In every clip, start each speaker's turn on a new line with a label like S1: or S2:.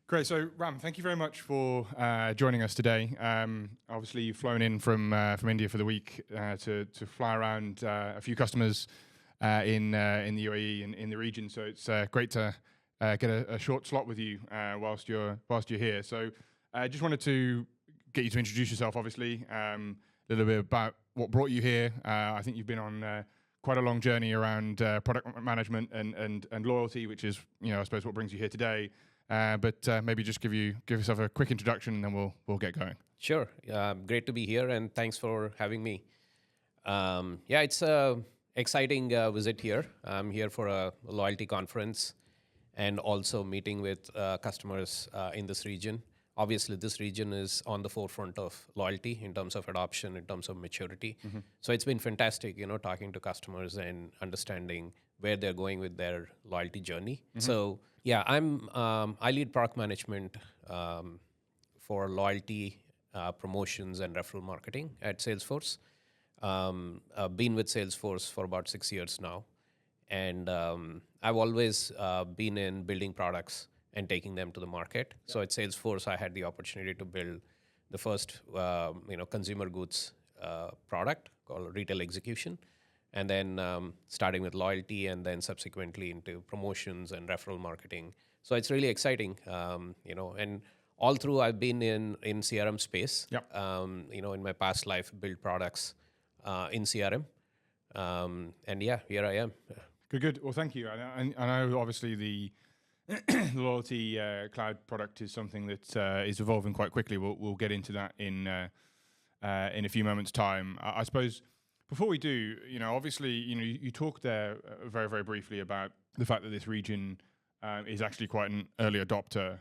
S1: Great. So, Ram, thank you very much for joining us today. Obviously, you've flown in from India for the week to fly around a few customers in the UAE and in the region. So it's great to get a short slot with you whilst you're here. So, I just wanted to get you to introduce yourself. Obviously, a little bit about what brought you here. I think you've been on quite a long journey around product management and loyalty, which is, I suppose, what brings you here today. But maybe just give yourself a quick introduction, and then we'll get going.
S2: Sure. Great to be here, and thanks for having me. It's a exciting visit here. I'm here for a loyalty conference, and also meeting with customers in this region. Obviously, this region is on the forefront of loyalty in terms of adoption, in terms of maturity. Mm-hmm. So it's been fantastic, talking to customers and understanding where they're going with their loyalty journey. Mm-hmm. So I lead product management for loyalty promotions and referral marketing at Salesforce. I've been with Salesforce for about 6 years now, and I've always been in building products and taking them to the market. Yep. So at Salesforce, I had the opportunity to build the first consumer goods product called Retail Execution. And then starting with loyalty, and then subsequently into promotions and referral marketing. So it's really exciting, and all through I've been in CRM space. Yep. In my past life, built products in CRM. Here I am.
S1: Good. Well, thank you. I know obviously the loyalty cloud product is something that is evolving quite quickly. We'll get into that in a few moments' time. I suppose. Before we do, obviously, you talked there very, very briefly about the fact that this region is actually quite an early adopter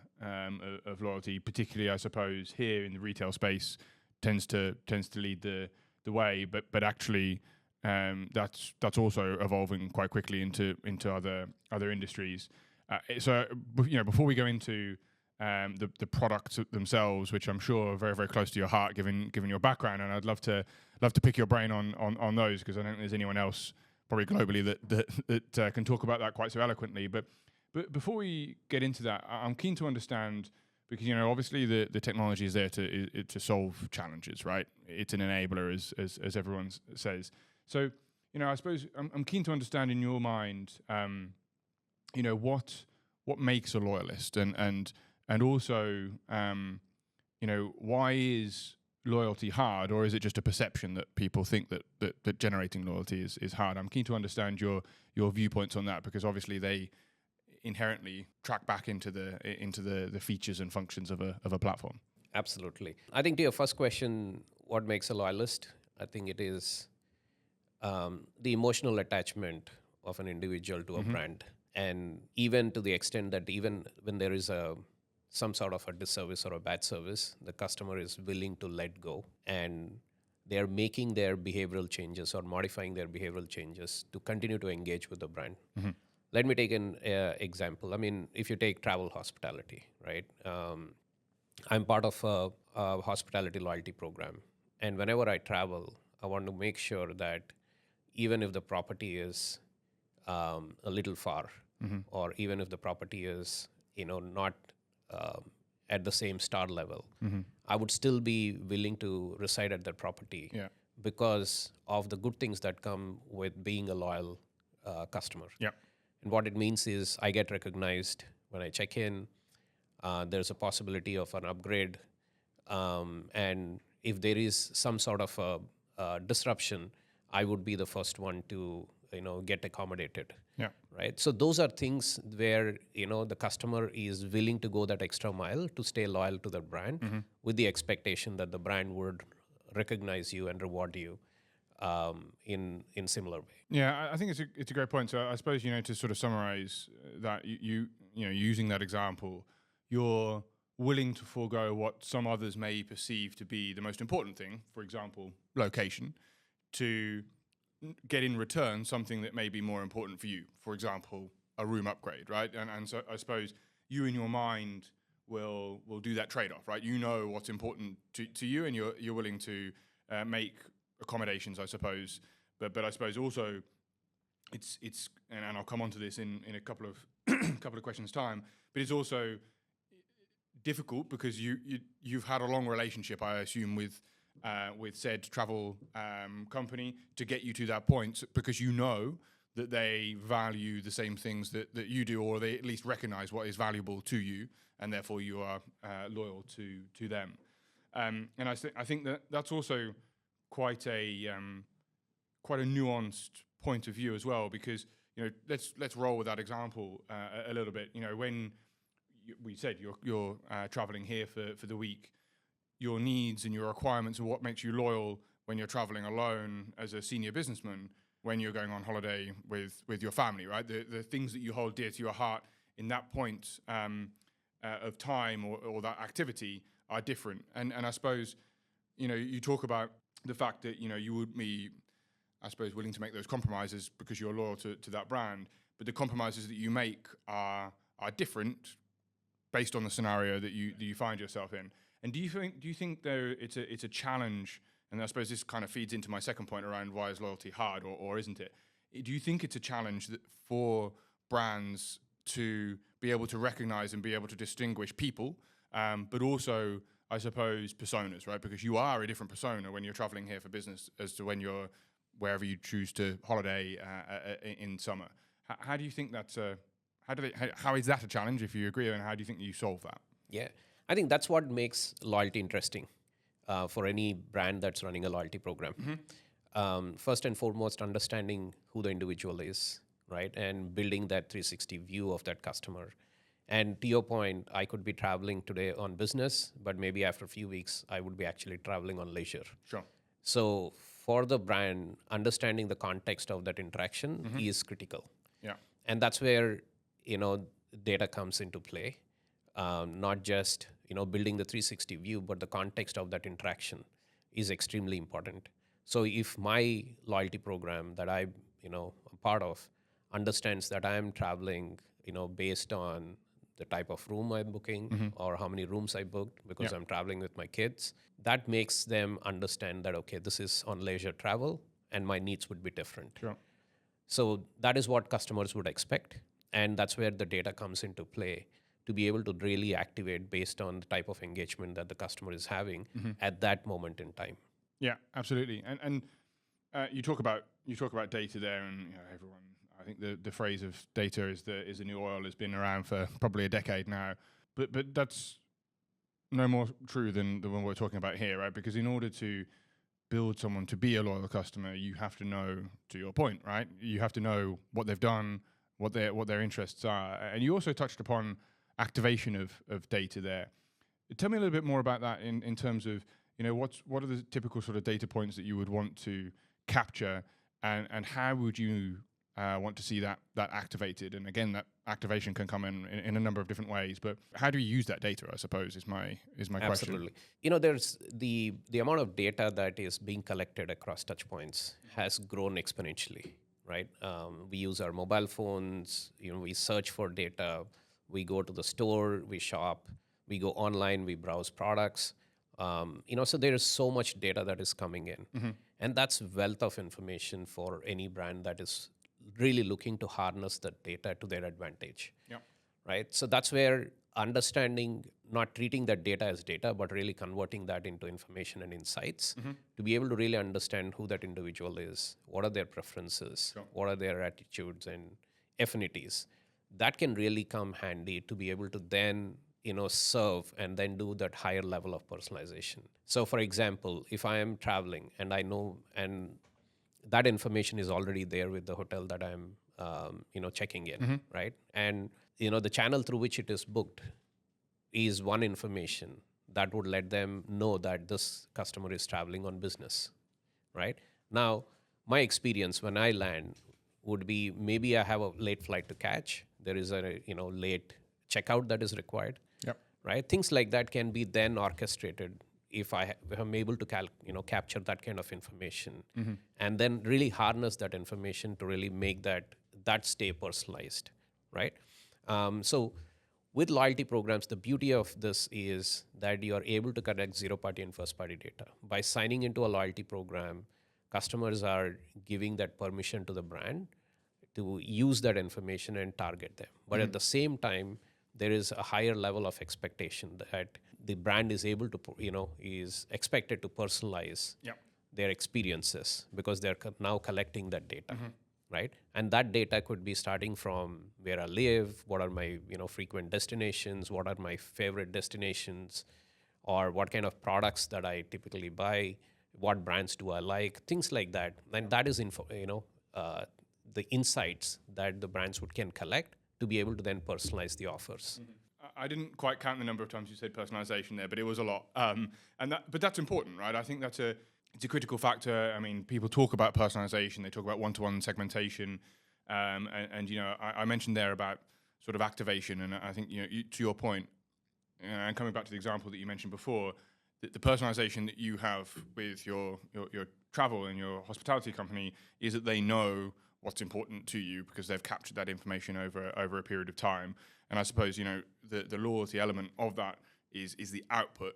S1: of loyalty, particularly, I suppose, here in the retail space, tends to lead the way. But actually, that's also evolving quite quickly into other industries. So before we go into the products themselves, which I'm sure are very, very close to your heart, given your background, and I'd love to pick your brain on those, because I don't think there's anyone else probably globally that can talk about that quite so eloquently. But before we get into that, I'm keen to understand, because obviously the technology is there to solve challenges, right? It's an enabler, as everyone says. So I suppose I'm keen to understand in your mind, what makes a loyalist, and also, why is loyalty hard, or is it just a perception that people think that generating loyalty is hard? I'm keen to understand your viewpoints on that, because obviously they inherently track back into the features and functions of a platform.
S2: Absolutely. I think to your first question, what makes a loyalist? I think it is the emotional attachment of an individual to a brand, and even to the extent that even when there is some sort of a disservice or a bad service, the customer is willing to let go, and they're making their behavioral changes or modifying their behavioral changes to continue to engage with the brand. Mm-hmm. Let me take an example. I mean, if you take travel hospitality, right? I'm part of a hospitality loyalty program, and whenever I travel, I want to make sure that even if the property is a little far, mm-hmm. or even if the property is not at the same star level, mm-hmm. I would still be willing to reside at that property, because of the good things that come with being a loyal customer. Yeah. And what it means is I get recognized when I check in. There's a possibility of an upgrade. And if there is some sort of a disruption, I would be the first one to get accommodated. Yeah. Right. So those are things where the customer is willing to go that extra mile to stay loyal to the brand, mm-hmm. with the expectation that the brand would recognize you and reward you in similar way.
S1: Yeah, I think it's a great point. So I suppose to sort of summarize that, you using that example, you're willing to forego what some others may perceive to be the most important thing, for example, location, to get in return something that may be more important for you. For example, a room upgrade, right? And so I suppose you in your mind will do that trade-off, right? You know what's important to you, and you're willing to make accommodations, I suppose. But I suppose also it's and I'll come on to this in a couple of questions time. But it's also difficult because you've had a long relationship, I assume, with said travel company to get you to that point, because you know that they value the same things that you do, or they at least recognize what is valuable to you, and therefore you are loyal to them. And I think that's also quite a nuanced point of view as well, because let's roll with that example a little bit. When we said you're traveling here for the week, your needs and your requirements and what makes you loyal when you're traveling alone as a senior businessman, when you're going on holiday with your family, right? The things that you hold dear to your heart in that point of time or that activity are different. And I suppose, you talk about the fact that, you would be, I suppose, willing to make those compromises because you're loyal to that brand, but the compromises that you make are different based on the scenario that you find yourself in. And do you think though it's a challenge? And I suppose this kind of feeds into my second point around why is loyalty hard, or isn't it? Do you think it's a challenge for brands to be able to recognize and be able to distinguish people, but also, I suppose, personas, right? Because you are a different persona when you're traveling here for business as to when you're wherever you choose to holiday in summer. How do you think that's how is that a challenge, if you agree, and how do you think you solve that?
S2: Yeah, I think that's what makes loyalty interesting for any brand that's running a loyalty program. First and foremost, understanding who the individual is, right? And building that 360 view of that customer. And to your point, I could be traveling today on business, but maybe after a few weeks, I would be actually traveling on leisure.
S1: Sure.
S2: So for the brand, understanding the context of that interaction is critical.
S1: Yeah.
S2: And that's where, data comes into play. Not just, building the 360 view, but the context of that interaction is extremely important. So if my loyalty program that I'm part of understands that I am traveling, based on the type of room I'm booking or how many rooms I booked because I'm traveling with my kids, that makes them understand that, okay, this is on leisure travel and my needs would be different.
S1: Sure.
S2: So that is what customers would expect. And that's where the data comes into play to be able to really activate based on the type of engagement that the customer is having at that moment in time.
S1: Yeah, absolutely. And you talk about data there, and everyone. I think the phrase of data is the new oil has been around for probably a decade now, but that's no more true than the one we're talking about here, right? Because in order to build someone to be a loyal customer, you have to know, to your point, right? You have to know what they've done, what their interests are, and you also touched upon activation of data there. Tell me a little bit more about that in terms of, what are the typical sort of data points that you would want to capture, and how would you want to see that activated? And again, that activation can come in a number of different ways, but how do you use that data, I suppose, is my question.
S2: Absolutely. There's the amount of data that is being collected across touch points has grown exponentially, right? We use our mobile phones, we search for data, we go to the store, we shop, we go online, we browse products. So there is so much data that is coming in. And that's wealth of information for any brand that is really looking to harness that data to their advantage.
S1: Yeah.
S2: Right? So that's where understanding, not treating that data as data, but really converting that into information and insights to be able to really understand who that individual is, what are their preferences,
S1: Sure.
S2: what are their attitudes and affinities. That can really come handy to be able to then serve and then do that higher level of personalization. So for example, if I am traveling and I know, and that information is already there with the hotel that I'm checking in, right? And the channel through which it is booked is one information that would let them know that this customer is traveling on business, right? Now, my experience when I land would be, maybe I have a late flight to catch. There is a late checkout that is required.
S1: Yep.
S2: Right? Things like that can be then orchestrated if I'm able to capture that kind of information and then really harness that information to really make that stay personalized, right? So with loyalty programs, the beauty of this is that you are able to connect zero-party and first-party data. By signing into a loyalty program, customers are giving that permission to the brand to use that information and target them. But at the same time, there is a higher level of expectation that the brand is able to, is expected to personalize their experiences because they're now collecting that data, right? And that data could be starting from where I live, what are my, frequent destinations, what are my favorite destinations, or what kind of products that I typically buy, what brands do I like, things like that. And that is the insights that the brands can collect to be able to then personalize the offers.
S1: I didn't quite count the number of times you said personalization there, but it was a lot. But that's important, right? I think it's a critical factor. I mean, people talk about personalization, they talk about one-to-one segmentation, and I mentioned there about sort of activation, and I think to your point, and coming back to the example that you mentioned before, the personalization that you have with your travel and your hospitality company is that they know what's important to you because they've captured that information over a period of time. And I suppose the loyalty element of that is the output.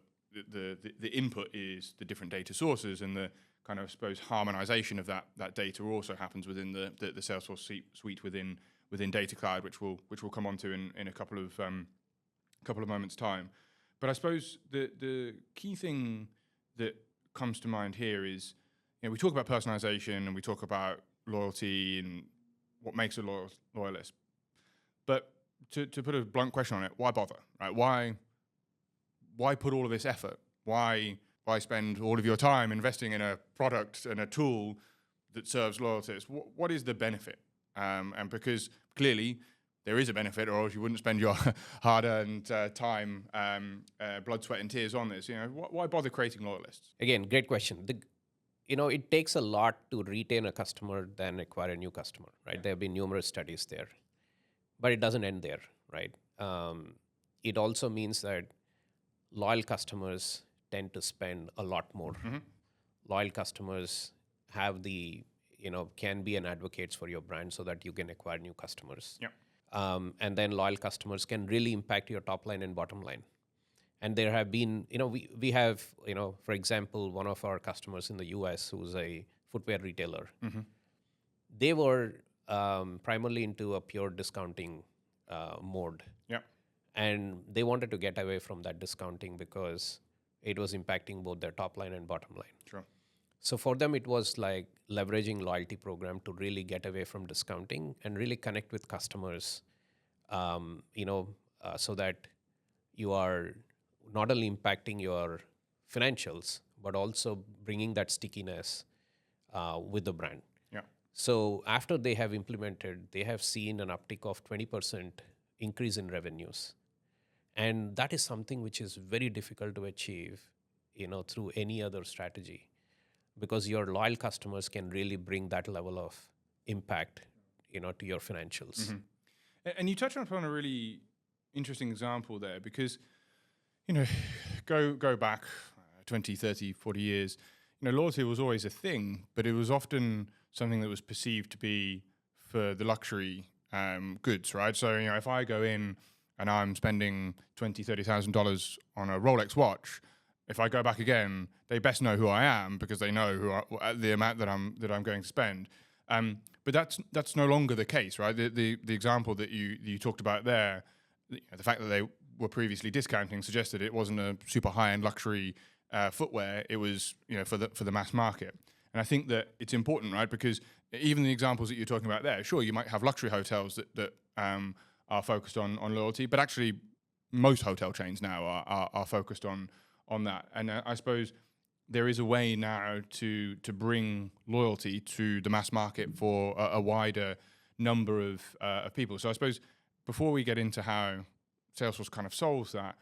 S1: The input is the different data sources, and the kind of, I suppose, harmonization of that data also happens within the Salesforce suite within Data Cloud, which we'll come on to in a couple of moments' time. But I suppose the key thing that comes to mind here is, we talk about personalization and we talk about loyalty and what makes a loyalist. But to put a blunt question on it, why bother, right? Why put all of this effort? Why spend all of your time investing in a product and a tool that serves loyalists? What is the benefit? And because clearly there is a benefit, or else you wouldn't spend your hard-earned time, blood, sweat, and tears on this. Why bother creating loyalists?
S2: Again, great question. It takes a lot to retain a customer than acquire a new customer, right? Yeah. There have been numerous studies there, but it doesn't end there, right? It also means that loyal customers tend to spend a lot more. Mm-hmm. Loyal customers have can be an advocates for your brand so that you can acquire new customers. Yeah. And then loyal customers can really impact your top line and bottom line. And there have been, we have, for example, one of our customers in the US who's a footwear retailer. Mm-hmm. They were primarily into a pure discounting mode. Yeah. And they wanted to get away from that discounting because it was impacting both their top line and bottom line. Sure. So for them, it was like leveraging loyalty program to really get away from discounting and really connect with customers, so that you are not only impacting your financials, but also bringing that stickiness with the brand. Yeah. So after they have implemented, they have seen an uptick of 20% increase in revenues. And that is something which is very difficult to achieve, through any other strategy, because your loyal customers can really bring that level of impact, to your financials.
S1: Mm-hmm. And you touched upon a really interesting example there, because go back 20, 30, 40 years, loyalty was always a thing, but it was often something that was perceived to be for the luxury goods, right? So, if I go in and I'm spending $20,000, $30,000 on a Rolex watch, if I go back again, they best know who I am because they know the amount that I'm going to spend. But that's no longer the case, right? The example that you talked about there, the fact that they were previously discounting suggested it wasn't a super high-end luxury footwear. It was, for the mass market. And I think that it's important, right? Because even the examples that you're talking about there, sure, you might have luxury hotels that are focused on loyalty, but actually most hotel chains now are focused on that. And I suppose there is a way now to bring loyalty to the mass market for a wider number of people. So I suppose before we get into how Salesforce kind of solves that,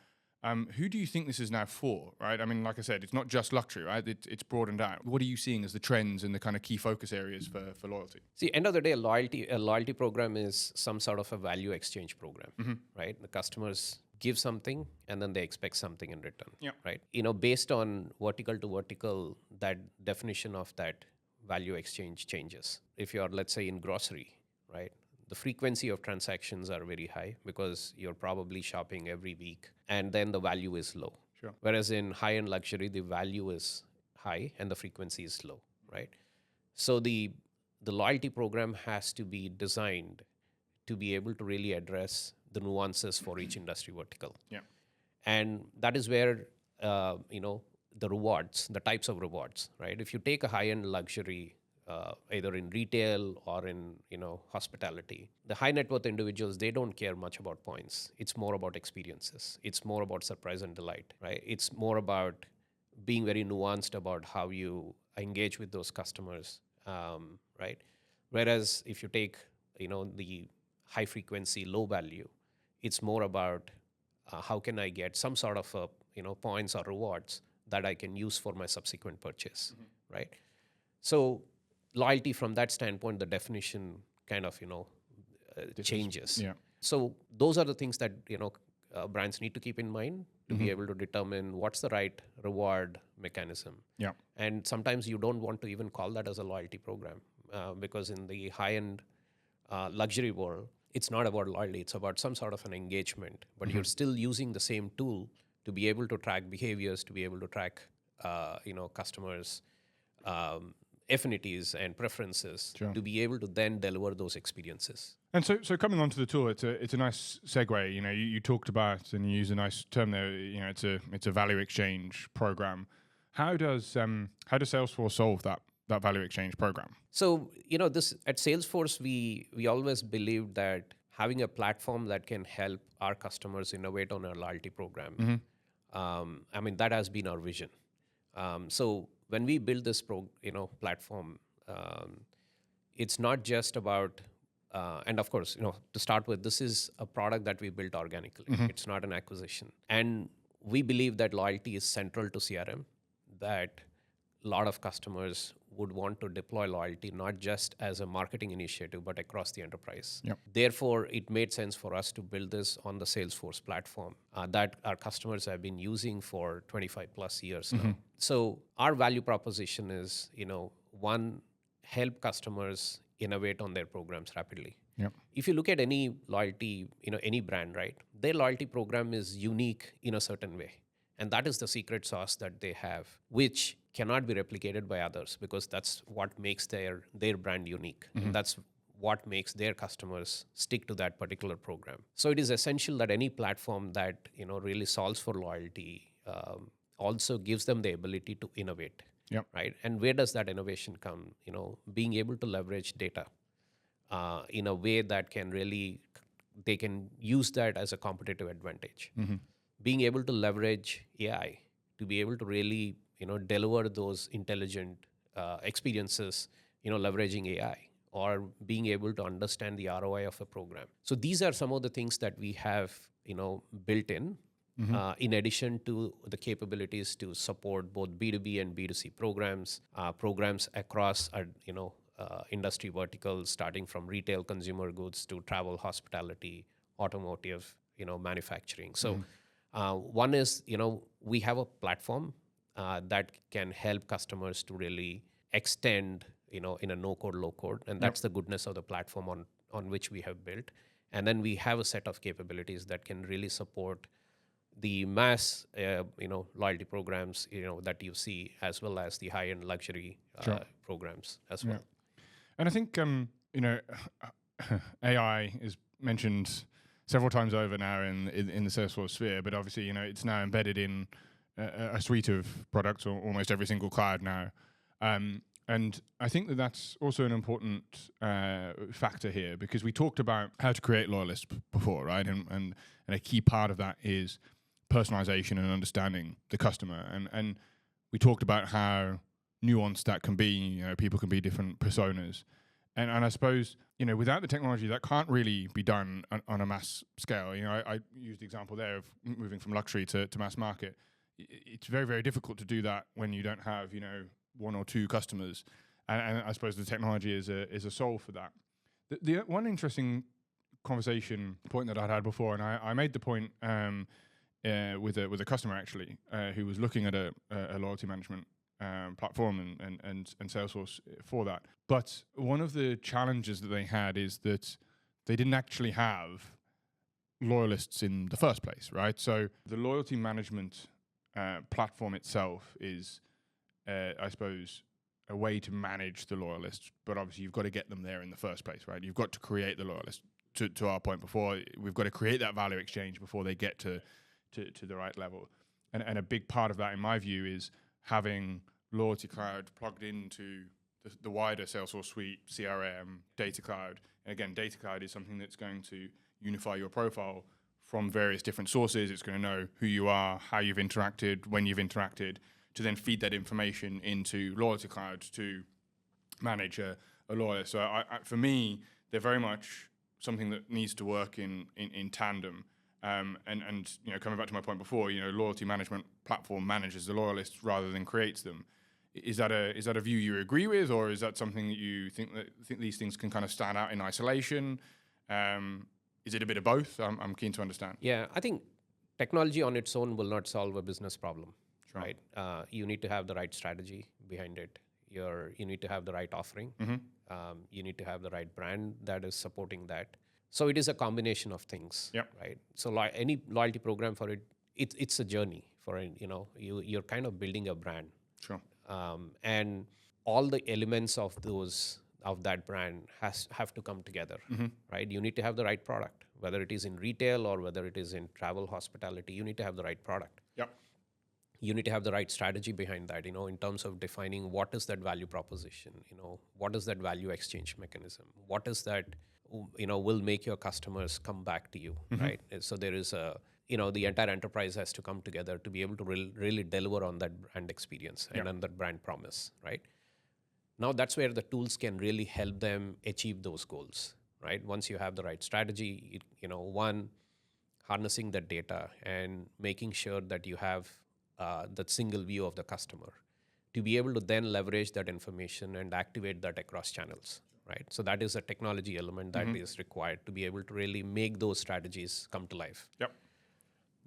S1: who do you think this is now for, right? I mean, like I said, it's not just luxury, right? It's broadened out. What are you seeing as the trends and the kind of key focus areas for loyalty?
S2: See, end of the day, a loyalty program is some sort of a value exchange program, mm-hmm. right? The customers give something and then they expect something in return, yeah. right? Based on vertical to vertical, that definition of that value exchange changes. If you're, let's say, in grocery, right? The frequency of transactions are very high because you're probably shopping every week, and then the value is low. Sure. Whereas in high-end luxury, the value is high and the frequency is low, right? So the loyalty program has to be designed to be able to really address the nuances for each industry vertical.
S1: Yeah.
S2: And that is where, the rewards, the types of rewards, right? If you take a high-end luxury, either in retail or in, hospitality, the high net worth individuals, they don't care much about points. It's more about experiences. It's more about surprise and delight, right? It's more about being very nuanced about how you engage with those customers, right? Whereas if you take, the high frequency, low value, it's more about how can I get some sort of points or rewards that I can use for my subsequent purchase, right? So loyalty from that standpoint, the definition kind of changes.
S1: Yeah.
S2: So those are the things that brands need to keep in mind to be able to determine what's the right reward mechanism.
S1: Yeah.
S2: And sometimes you don't want to even call that as a loyalty program because in the high-end luxury world, it's not about loyalty, it's about some sort of an engagement, but you're still using the same tool to be able to track behaviors, to be able to track customers' affinities and preferences, to be able to then deliver those experiences.
S1: And so coming on to the tool, it's a nice segue. You talked about, and you use a nice term there. It's a value exchange program. How does Salesforce solve that value exchange program?
S2: So this at Salesforce, we always believed that having a platform that can help our customers innovate on our loyalty program. That has been our vision. So when we build this platform, it's not just about and of course, to start with, this is a product that we built organically. It's not an acquisition. And we believe that loyalty is central to CRM, that a lot of customers would want to deploy loyalty not just as a marketing initiative, but across the enterprise.
S1: Yep.
S2: Therefore, it made sense for us to build this on the Salesforce platform that our customers have been using for 25 plus years now. So our value proposition is, one, help customers innovate on their programs rapidly.
S1: Yep.
S2: If you look at any loyalty, any brand, right, their loyalty program is unique in a certain way. And that is the secret sauce that they have, which cannot be replicated by others because that's what makes their brand unique. And that's what makes their customers stick to that particular program. So it is essential that any platform that, really solves for loyalty also gives them the ability to innovate.
S1: Yep.
S2: Right? And where does that innovation come? Being able to leverage data in a way that they can use that as a competitive advantage. Being able to leverage AI to be able to really, deliver those intelligent experiences, leveraging AI, or being able to understand the ROI of a program. So these are some of the things that we have, built in addition to the capabilities to support both B2B and B2C programs across our, industry verticals, starting from retail, consumer goods to travel, hospitality, automotive, manufacturing. So one is, we have a platform that can help customers to really extend, in a no-code, low-code, and that's the goodness of the platform on which we have built. And then we have a set of capabilities that can really support the mass, loyalty programs, that you see, as well as the high-end luxury programs as well.
S1: And I think, AI is mentioned several times over now in the Salesforce sphere, but obviously, it's now embedded in a suite of products, or almost every single cloud now. And I think that's also an important factor here, because we talked about how to create loyalists before, right? And a key part of that is personalization and understanding the customer. And we talked about how nuanced that can be. People can be different personas. And I suppose, without the technology, that can't really be done on a mass scale. I used the example there of moving from luxury to mass market. It's very, very difficult to do that when you don't have, one or two customers. And I suppose the technology is a solve for that. The one interesting conversation point that I'd had before, and I made the point with a customer actually, who was looking at a loyalty management platform and Salesforce for that. But one of the challenges that they had is that they didn't actually have loyalists in the first place, right? So the loyalty management platform itself is, I suppose, a way to manage the loyalists, but obviously you've got to get them there in the first place, right? You've got to create the loyalists to our point before, we've got to create that value exchange before they get to the right level. And a big part of that, in my view, is having Loyalty Cloud plugged into the wider Salesforce suite, CRM, Data Cloud. And again, Data Cloud is something that's going to unify your profile from various different sources. It's going to know who you are, how you've interacted, when you've interacted, to then feed that information into Loyalty Cloud to manage a loyalist. So for me, they're very much something that needs to work in tandem. And coming back to my point before, loyalty management platform manages the loyalists rather than creates them. Is that a view you agree with, or is that something that you think these things can kind of stand out in isolation? Is it a bit of both? I'm keen to understand.
S2: Yeah, I think technology on its own will not solve a business problem,
S1: sure.
S2: right? You need to have the right strategy behind it. You need to have the right offering. You need to have the right brand that is supporting that. So it is a combination of things, right? So any loyalty program for it's a journey for you're kind of building a brand.
S1: Sure.
S2: And all the elements of that brand have to come together, right? You need to have the right product, whether it is in retail or whether it is in travel, hospitality. You need to have the right product.
S1: Yep.
S2: You need to have the right strategy behind that, in terms of defining what is that value proposition, what is that value exchange mechanism, what is that, will make your customers come back to you, right? So there is the entire enterprise has to come together to be able to really deliver on that brand experience and on that brand promise, right? Now that's where the tools can really help them achieve those goals, right? Once you have the right strategy, one, harnessing that data and making sure that you have that single view of the customer to be able to then leverage that information and activate that across channels, right? So that is a technology element that is required to be able to really make those strategies come to life.
S1: Yep.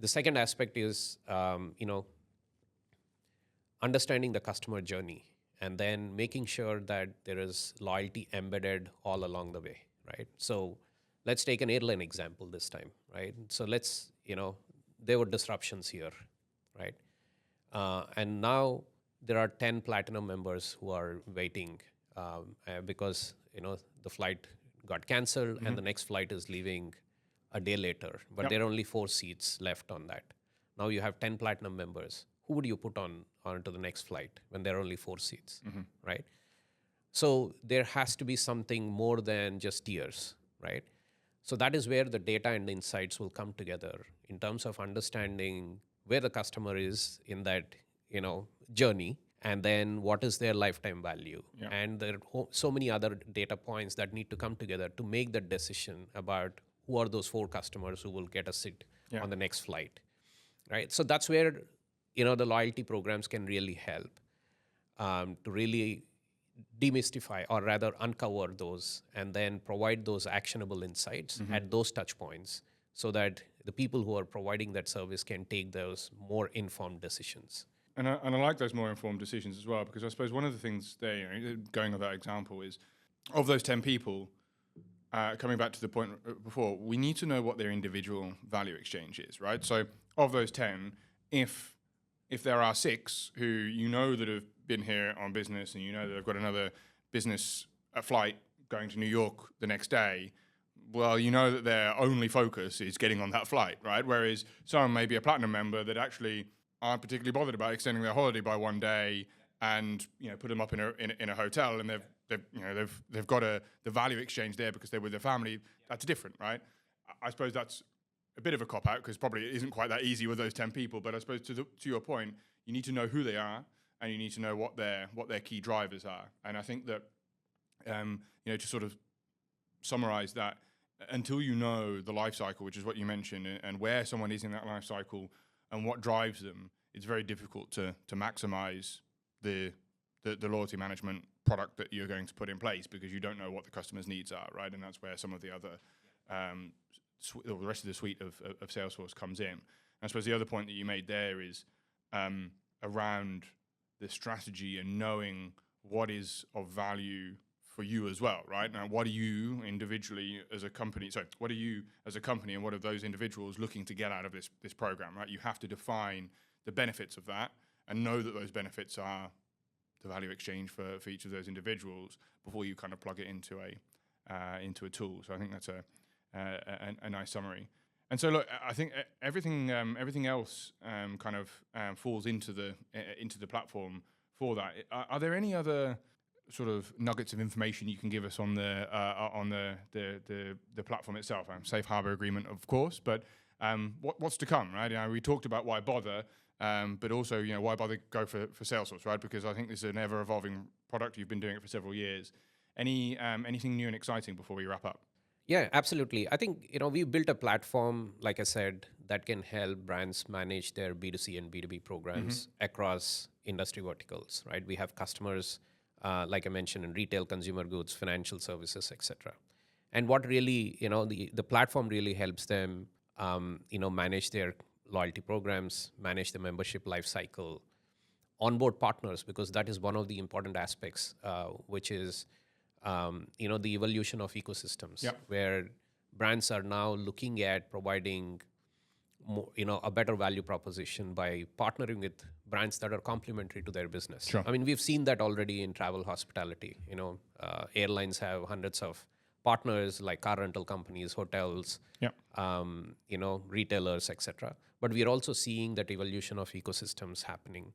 S2: The second aspect is, understanding the customer journey and then making sure that there is loyalty embedded all along the way, right? So let's take an airline example this time, right? So there were disruptions here, right? And now there are 10 platinum members who are waiting because the flight got canceled and the next flight is leaving a day later, but there are only 4 seats left on that. Now you have 10 platinum members. Who would you put onto the next flight when there are only 4 seats, right? So there has to be something more than just tiers, right? So that is where the data and the insights will come together in terms of understanding where the customer is in that journey, and then what is their lifetime value. And there are so many other data points that need to come together to make that decision about who are those 4 customers who will get a seat on the next flight, right? So that's where the loyalty programs can really help to really demystify, or rather uncover those, and then provide those actionable insights at those touch points, so that the people who are providing that service can take those more informed decisions.
S1: And I like those more informed decisions as well, because I suppose one of the things there, going on that example, is of those 10 people, coming back to the point before, we need to know what their individual value exchange is, right? So of those 10, if there are 6 who that have been here on business and that they've got another business flight going to New York the next day, well, that their only focus is getting on that flight, right? Whereas some may be a platinum member that actually aren't particularly bothered about extending their holiday by 1 day, and put them up in a hotel, and they've got the value exchange there because they're with their family. That's different, right? I suppose that's a bit of a cop out, because probably it isn't quite that easy with those 10 people. But I suppose to your point, you need to know who they are, and you need to know what their key drivers are. And I think that to sort of summarize that, until you know the life cycle, which is what you mentioned, and where someone is in that life cycle and what drives them, it's very difficult to maximize the loyalty management product that you're going to put in place, because you don't know what the customer's needs are, right? And that's where some of the other the rest of the suite of Salesforce comes in. And I suppose the other point that you made there is around the strategy and knowing what is of value for you as well, right? Now, what are you individually as a company? So, what are you as a company, and what are those individuals looking to get out of this program, right? You have to define the benefits of that and know that those benefits are the value exchange for each of those individuals before you kind of plug it into a tool. So I think that's a nice summary. And so, look, I think everything else kind of falls into the platform for that. Are there any other sort of nuggets of information you can give us on the platform itself? Safe harbor agreement, of course, but what's to come, right? We talked about why bother, but also why bother go for Salesforce, right? Because I think this is an ever evolving product. You've been doing it for several years. Anything new and exciting before we wrap up?
S2: Yeah, absolutely. I think we've built a platform, like I said, that can help brands manage their B2C and B2B programs across industry verticals, right? We have customers, like I mentioned, in retail, consumer goods, financial services, etc. And what really, the platform really helps them, manage their loyalty programs, manage the membership lifecycle, onboard partners, because that is one of the important aspects, which is the evolution of ecosystems, where brands are now looking at providing more, a better value proposition by partnering with brands that are complementary to their business.
S1: Sure.
S2: I mean, we've seen that already in travel hospitality. Airlines have hundreds of partners like car rental companies, hotels, retailers, etc. But we are also seeing that evolution of ecosystems happening.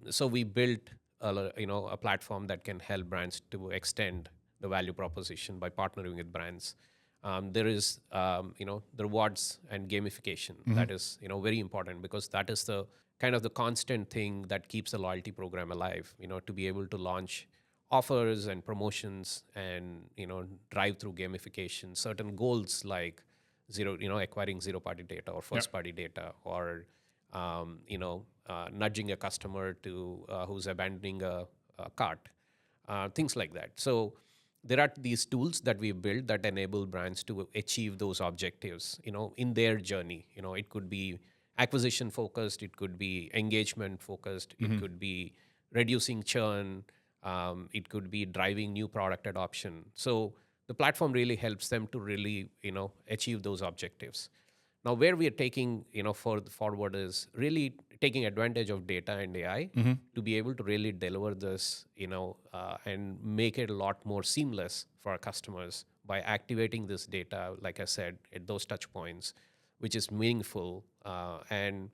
S2: So we built a platform that can help brands to extend the value proposition by partnering with brands. There is, the rewards and gamification that is, very important, because that is the kind of the constant thing that keeps a loyalty program alive. To be able to launch offers and promotions and drive through gamification, certain goals like acquiring zero-party data or first-party data, or nudging a customer to who's abandoning a cart, things like that. So there are these tools that we build that enable brands to achieve those objectives, in their journey. It could be acquisition focused, it could be engagement focused, it could be reducing churn, it could be driving new product adoption. So the platform really helps them to really, achieve those objectives. Now, where we are taking, forward is really taking advantage of data and AI to be able to really deliver this, and make it a lot more seamless for our customers by activating this data, like I said, at those touch points, which is meaningful, and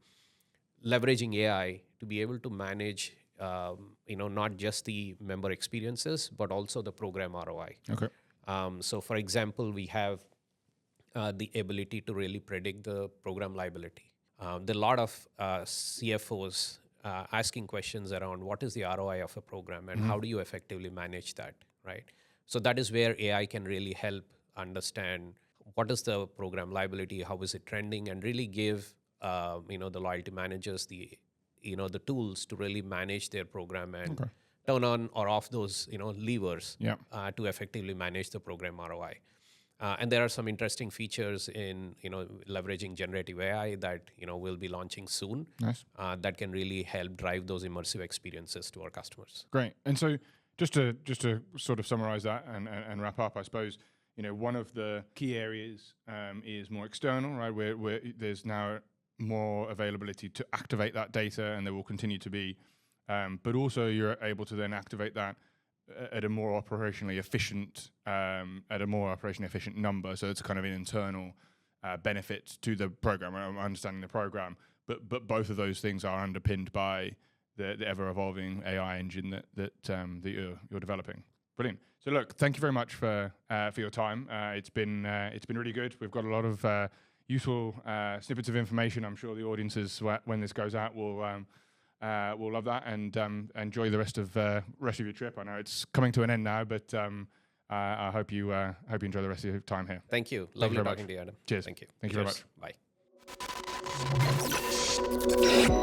S2: leveraging AI to be able to manage, not just the member experiences, but also the program ROI.
S1: Okay.
S2: So, for example, we have the ability to really predict the program liability. There are a lot of CFOs asking questions around what is the ROI of a program and how do you effectively manage that, right? So that is where AI can really help understand what is the program liability, how is it trending, and really give the loyalty managers the tools to really manage their program and turn on or off those levers to effectively manage the program ROI. And there are some interesting features in leveraging generative AI that we'll be launching soon.
S1: Nice.
S2: That can really help drive those immersive experiences to our customers.
S1: Great. And so just to sort of summarize that and wrap up, I suppose one of the key areas is more external, right? Where there's now more availability to activate that data, and there will continue to be. But also you're able to then activate that at a more operationally efficient number. So it's kind of an internal benefit to the program. I'm understanding the program, but both of those things are underpinned by the ever evolving AI engine that you're developing. Brilliant. So look, thank you very much for your time. It's been really good. We've got a lot of useful snippets of information. I'm sure the audiences, when this goes out, will love that and enjoy the rest of your trip. I know it's coming to an end now, but I hope you enjoy the rest of your time here.
S2: Thank you. Lovely talking to you, Adam.
S1: Cheers.
S2: Thank you.
S1: Thank you very much.
S2: Bye.